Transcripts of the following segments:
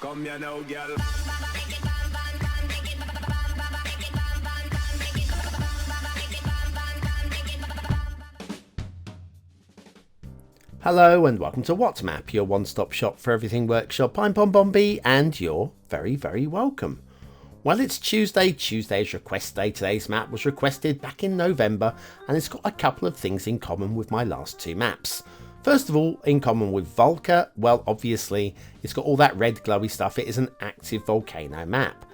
Come here now, girl. Hello and welcome to WhatMap, your one-stop shop for everything workshop. I'm BonBonB and you're very, very welcome. Well, it's Tuesday. Tuesday is request day. Today's map was requested back in November and it's got a couple of things in common with my last two maps. First of all, in common with Volca, well, obviously, it's got all that red glowy stuff. It is an active volcano map.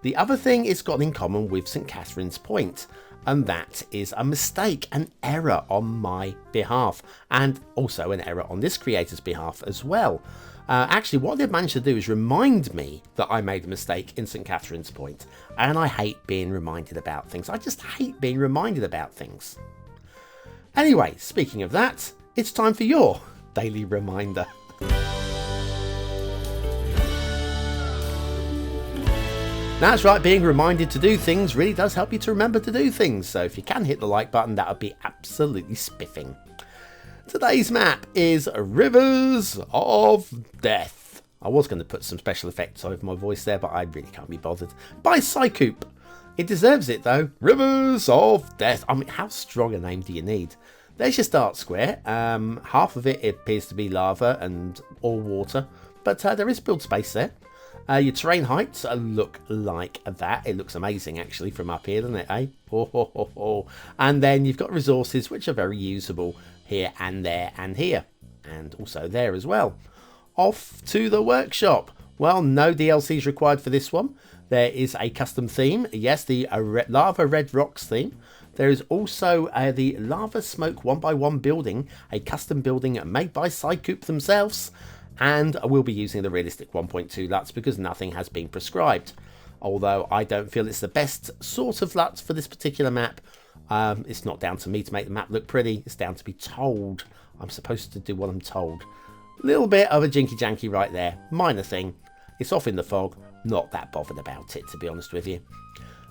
The other thing it's got in common with St. Catherine's Point, and that is a mistake, an error on my behalf, and also an error on this creator's behalf as well. Actually, what they've managed to do is remind me that I made a mistake in St. Catherine's Point, and I hate being reminded about things. I just hate being reminded about things. Anyway, speaking of that, it's time for your daily reminder. That's right, being reminded to do things really does help you to remember to do things, so if you can hit the like button, that would be absolutely spiffing. Today's map is Rivers of Death. I was going to put some special effects over my voice there, but I really can't be bothered. By cykoop. It deserves it though. Rivers of Death. I mean, how strong a name do you need? There's your start square. Half of it appears to be lava and all water, but there is build space there. Your terrain heights look like that. It looks amazing actually from up here, doesn't it, eh? And then you've got resources which are very usable here and there and here, and also there as well. Off to the workshop. Well, no DLCs required for this one. There is a custom theme. Yes, the lava red rocks theme. There is also the lava smoke 1x1 building, a custom building made by cykoop themselves. And I will be using the realistic 1.2 LUTs because nothing has been prescribed. Although I don't feel it's the best sort of LUTs for this particular map. It's not down to me to make the map look pretty. It's down to be told. I'm supposed to do what I'm told. A little bit of a jinky janky right there. Minor thing. It's off in the fog. Not that bothered about it, to be honest with you.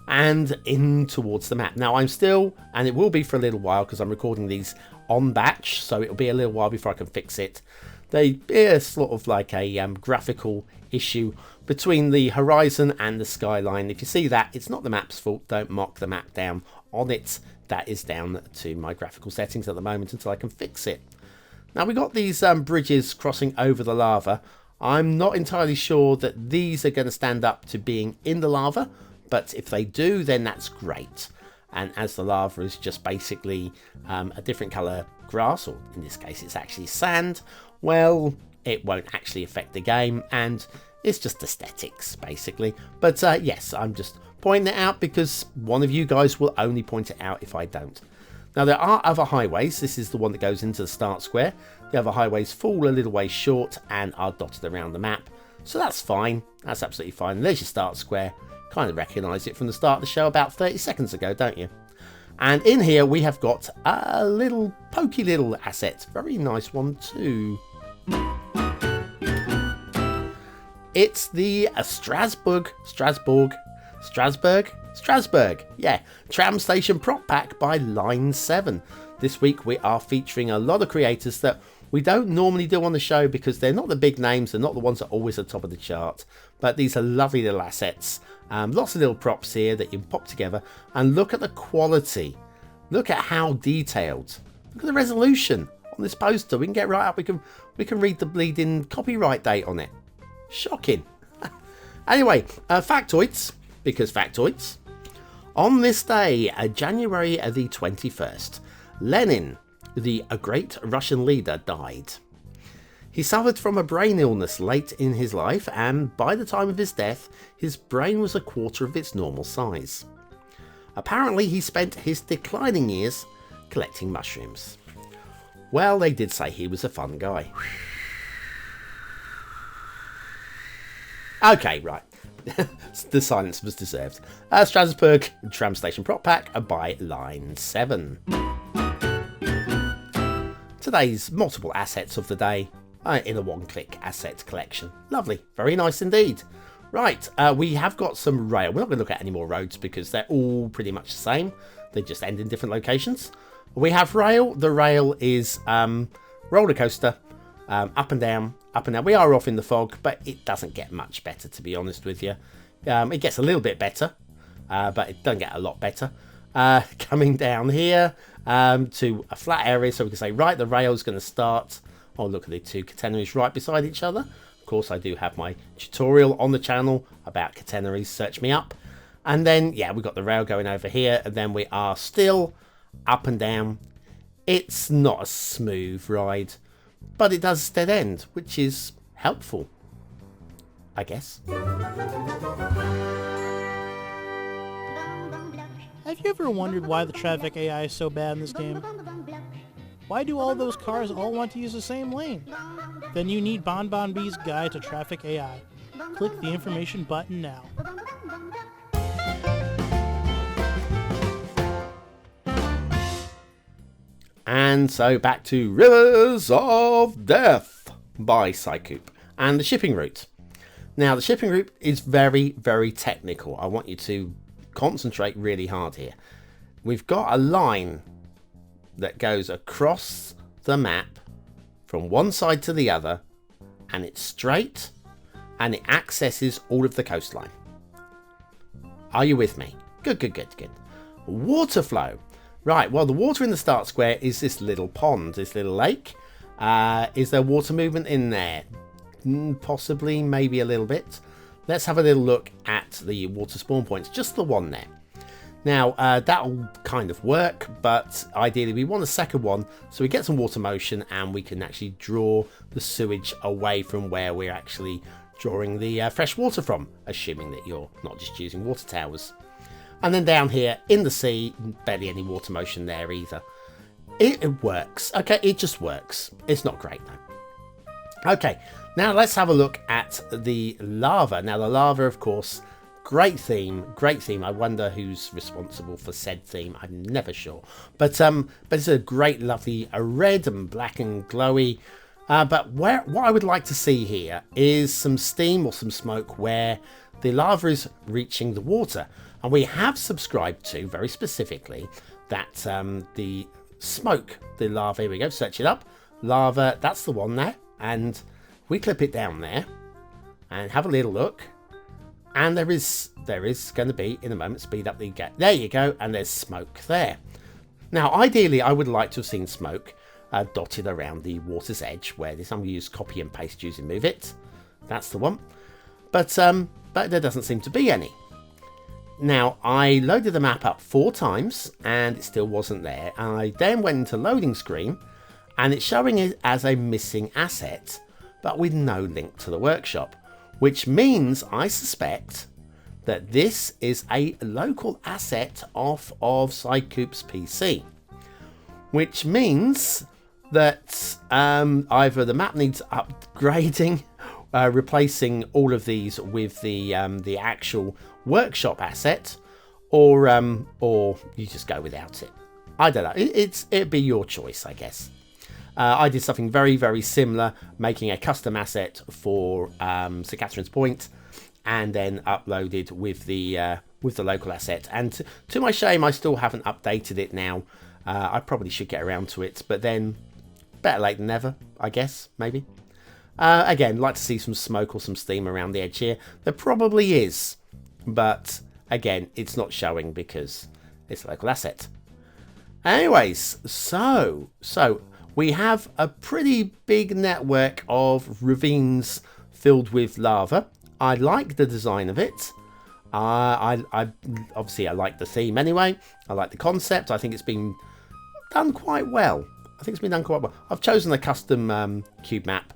And in towards the map. Now I'm still, and it will be for a little while because I'm recording these on batch. So it'll be a little while before I can fix it. There's sort of like a graphical issue between the horizon and the skyline. If you see that, it's not the map's fault. Don't mock the map down on it. That is down to my graphical settings at the moment until I can fix it. Now we've got these bridges crossing over the lava. I'm not entirely sure that these are going to stand up to being in the lava, but if they do, then that's great. And as the lava is just basically a different colour grass, or in this case it's actually sand, well, it won't actually affect the game, and it's just aesthetics basically. But yes, I'm just pointing it out because one of you guys will only point it out if I don't. Now there are other highways. This is the one that goes into the start square. The other highways fall a little way short and are dotted around the map, so that's fine. That's absolutely fine. There's your start square. Kind of recognise it from the start of the show about 30 seconds ago, don't you? And in here we have got a little pokey little asset. Very nice one too. It's the Strasbourg, yeah, tram station prop pack by Line 7. This week we are featuring a lot of creators that we don't normally do on the show because they're not the big names, they're not the ones that are always at the top of the chart, but these are lovely little assets. Lots of little props here that you can pop together, and look at the quality. Look at how detailed. Look at the resolution on this poster. We can get right up. We can read the bleeding copyright date on it. Shocking. Anyway, factoids, because factoids. On this day, January the 21st, Lenin, the great Russian leader, died. He suffered from a brain illness late in his life, and by the time of his death, his brain was a quarter of its normal size. Apparently, he spent his declining years collecting mushrooms. Well, they did say he was a fun guy. Okay, right. The silence was deserved. Strasbourg tram station prop pack by Line 7. Today's multiple assets of the day in a one-click asset collection. Lovely, very nice indeed. Right, we have got some rail. We're not going to look at any more roads because they're all pretty much the same. They just end in different locations. We have rail. The rail is roller coaster, up and down, up and down. We are off in the fog, but it doesn't get much better, to be honest with you. It gets a little bit better, but it doesn't get a lot better. Coming down here to a flat area, so we can say, right, the rail's going to start. Oh, look at the two catenaries right beside each other. Of course, I do have my tutorial on the channel about catenaries. Search me up. And then, yeah, we've got the rail going over here, and then we are still up and down. It's not a smooth ride, but it does dead end, which is helpful, I guess. Have you ever wondered why the traffic AI is so bad in this game? Why do all those cars all want to use the same lane? Then you need BonBonB's Guide to Traffic AI. Click the information button now. And so back to Rivers of Death by cykoop and the shipping route. Now the shipping route is very, very technical. I want you to concentrate really hard here. We've got a line that goes across the map from one side to the other, and it's straight and it accesses all of the coastline. Are you with me? Good, good, good, good. Water flow. Right, well, the water in the start square is this little pond, this little lake. Is there water movement in there? Possibly, maybe a little bit. Let's have a little look at the water spawn points, just the one there. Now, that'll kind of work, but ideally we want a second one so we get some water motion and we can actually draw the sewage away from where we're actually drawing the fresh water from, assuming that you're not just using water towers. And then down here in the sea, barely any water motion there either. It works. Okay, it just works. It's not great though. Okay, now let's have a look at the lava. Now the lava, of course, great theme, great theme. I wonder who's responsible for said theme. I'm never sure. But it's a great, lovely red and black and glowy. But what I would like to see here is some steam or some smoke where the lava is reaching the water. And we have subscribed to, very specifically, that the smoke, the lava, here we go, search it up. Lava, that's the one there. And we clip it down there and have a little look. And there is going to be, in a moment, speed up the gap. There you go, and there's smoke there. Now, ideally, I would like to have seen smoke dotted around the water's edge, where this I'm going to use copy and paste using Move It. That's the one. But there doesn't seem to be any. Now, I loaded the map up 4 times, and it still wasn't there. And I then went into loading screen, and it's showing it as a missing asset, but with no link to the workshop. Which means I suspect that this is a local asset off of cykoop's PC. Which means that either the map needs upgrading, replacing all of these with the actual workshop asset, or you just go without it. I don't know. It'd be your choice, I guess. I did something very, very similar, making a custom asset for St. Catherine's Point, and then uploaded with the local asset. And to my shame, I still haven't updated it now. I probably should get around to it, but then better late than never, I guess, maybe. Again, like to see some smoke or some steam around the edge here. There probably is, but again, it's not showing because it's a local asset. Anyways, so we have a pretty big network of ravines filled with lava. I like the design of it. I obviously I like the theme anyway. I like the concept. I think it's been done quite well. I've chosen a custom cube map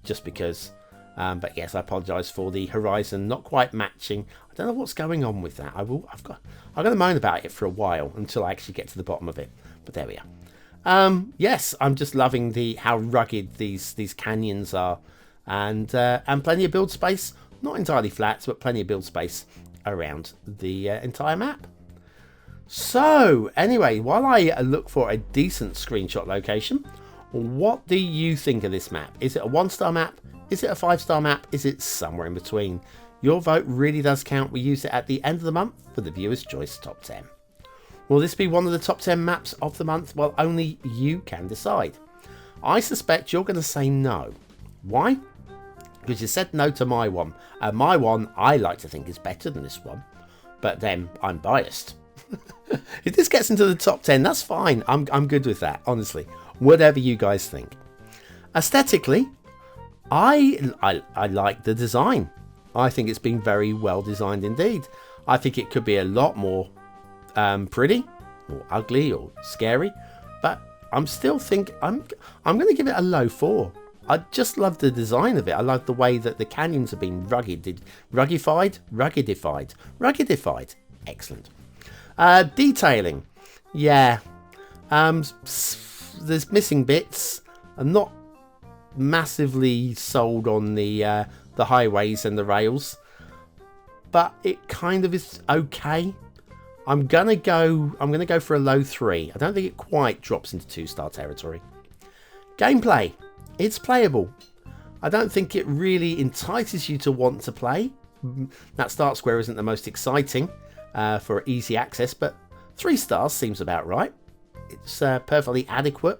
just because. But yes, I apologise for the horizon not quite matching. I don't know what's going on with that. I'm going to moan about it for a while until I actually get to the bottom of it. But there we are. Yes, I'm just loving how rugged these canyons are, and plenty of build space. Not entirely flat, but plenty of build space around the entire map. So anyway, while I look for a decent screenshot location, what do you think of this map? Is it a 1-star map? Is it a 5-star map? Is it somewhere in between? Your vote really does count. We use it at the end of the month for the Viewer's Choice Top 10. Will this be one of the top 10 maps of the month? Well, only you can decide. I suspect you're going to say no. Why? because you said no to my one. My one, I like to think, is better than this one, but then I'm biased. If this gets into the top 10, that's fine. I'm good with that, honestly. Whatever you guys think. Aesthetically, I like the design. I think it's been very well designed indeed. I think it could be a lot more pretty or ugly or scary, but I'm still I'm going to give it a low 4. I just love the design of it. I love the way that the canyons have been ruggedified. Excellent. Detailing, yeah. There's missing bits. I'm not massively sold on the highways and the rails, but it kind of is okay. I'm gonna go for a low 3. I don't think it quite drops into 2-star territory. Gameplay, it's playable. I don't think it really entices you to want to play. That start square isn't the most exciting for easy access, but 3 stars seems about right. It's perfectly adequate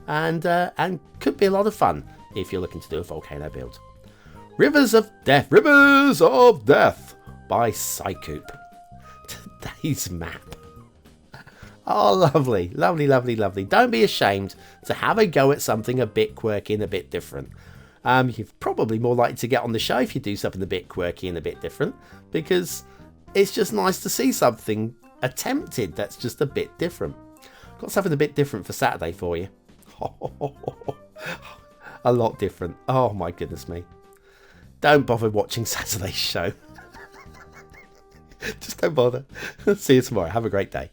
and could be a lot of fun if you're looking to do a volcano build. Rivers of Death by cykoop. Today's map. Oh, lovely. Don't be ashamed to have a go at something a bit quirky and a bit different. You're probably more likely to get on the show if you do something a bit quirky and a bit different, because it's just nice to see something attempted that's just a bit different. Got something a bit different for Saturday for you. A lot different. Oh my goodness me. Don't bother watching Saturday's show. Just don't bother. See you tomorrow. Have a great day.